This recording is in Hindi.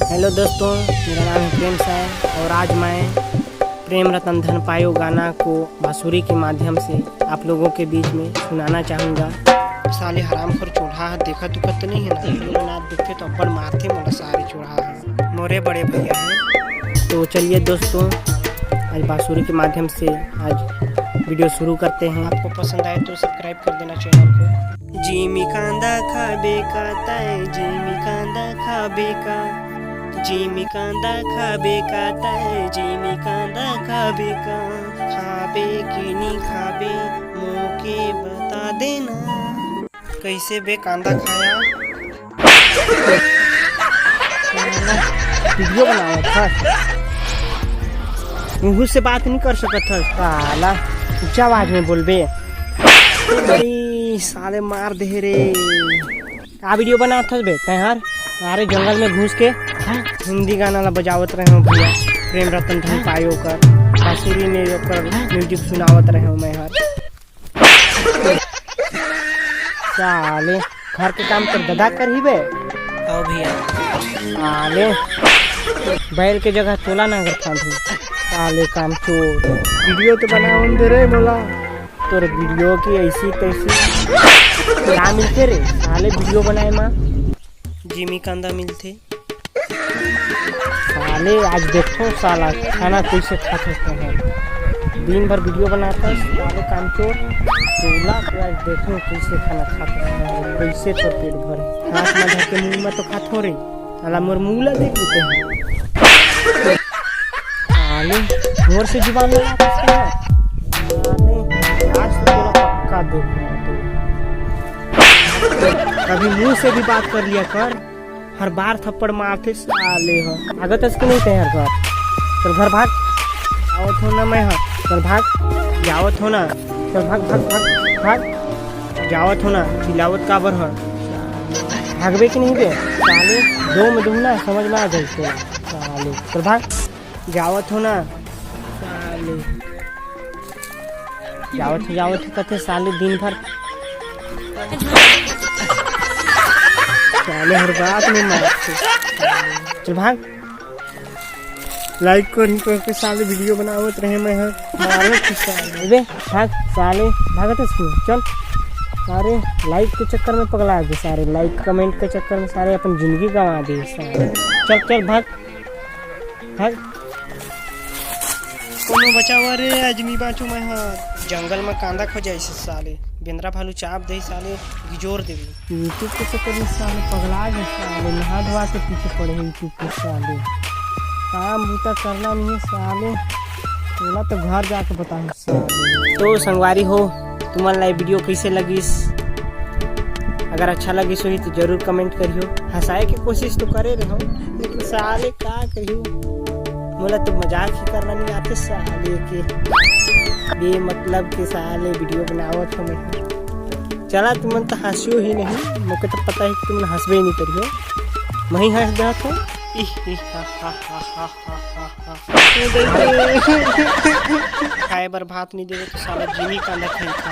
हेलो दोस्तों, मेरा नाम है प्रेम साय और आज मैं प्रेम रतन धन पायो गाना को बांसुरी के माध्यम से आप लोगों के बीच में सुनाना चाहूँगा। साले हरामखोर चूल्हा देखा दुखत तो नहीं है ना, वीडियो बना देखे तो अब्बड़ मारते मोला सारे चूल्हा है मोरे बड़े भैया हैं। तो चलिए दोस्तों, आज बांसुरी के माध्यम से आज वीडियो शुरू करते हैं। आपको पसंद आए तो सब्सक्राइब कर देना चैनल को। जिमी कांदा खाबे का ताए, जिमी कांदा खाबे का, जिमी कांदा खाबे का ताए, जिमी कांदा खाबे का, खाबे कि नहीं खाबे मोके बता देना। कैसे बे कांदा खाया? वीडियो बनाया था, मुँह से बात नहीं कर सकत था साला, ऊंचा आवाज में बोलबे। साले मार दे रे, का वीडियो बना था बे तैयार? अरे जंगल में घुस के हिंदी गाना ला बजावत रहे हो भैया, प्रेम रतन धन पायो कर बांसुरी में म्यूजिक सुनावत रहे हो मैं हर। साले घर के काम कर ददा कर ही बे आओ भैया। साले बैल के जगह तोला ना कर था साले काम चोर। वीडियो तो बनाओ दे रे बोला, तोर वीडियो की ऐसी तैसी क्या मिलते रे साले? वीडियो बनाए माँ जिमी कांदा मिलते साले। आज देखो साला खाना कैसे खाते हैं, दिन भर वीडियो बनाता है साले काम चोर चूल्हा को। आज देखो कैसे खाना खाते हैं, कैसे तो पेट भरे हाथ में धर के मुँह में तो खाते रे साला। मोर मुँह देख लेते हैं साले, जोर से जुबान लगाते हैं। आज तो पूरा पक्का देखो, कभी मुंह से भी बात कर लिया कर, हर बार थप्पड़ मारते साले हो। आगत इसके नहीं तैयार घर, चल घर भाग। आवत हो ना मैं हाँ, चल भाग जावत हो ना, चल भाग भाग भाग भाग जावत हो ना, चिल्लावत काबर हो भागबे की नहीं बे साले? दो में दूना समझ में आ जाए साले, चल भाग जावत हो ना साले। जावत कथे साले दिन भर साले हर बात में मारते। चल भाग, लाइक कर साले वीडियो बनावत रहे मैं हर मारत साले बे। भाग साले, भागत इसको चल। सारे लाइक के चक्कर में पगला दे, सारे लाइक कमेंट के चक्कर में सारे अपन जिंदगी गंवा दे साले। चल चल भाग भाग, कोनो बचावा रे अजमी बाचो मैं हर। जंगल में कांदा खो जाए साले, बेंद्रा भालू चाप दे साले, गिजोर दे। यूट्यूब के चक्कर में साले पगला गए साले, नहा धोआ के पीछे पड़े यूट्यूब के साले। काम बूता करना नहीं है साले, बोला तो घर जाके बताऊँ साले। तो संगवारी हो, तुम्हारा वीडियो कैसे लगिस? अगर अच्छा लगिस हो तो जरूर कमेंट करियो। हंसाए की कोशिश तो करे रहो, लेकिन साले का करियो, बोला तो मजाक ही करना नहीं आते साले के बे मतलब के साले वीडियो बनावत हो मैं। चला तुम तो हंसियो ही नहीं, मुझे तो पता है कि तुम हंसबे नहीं करियो, मैं ही हंस जात हो। खाए बर भात नहीं देवे तो साला जिमी कांदा खाई खा।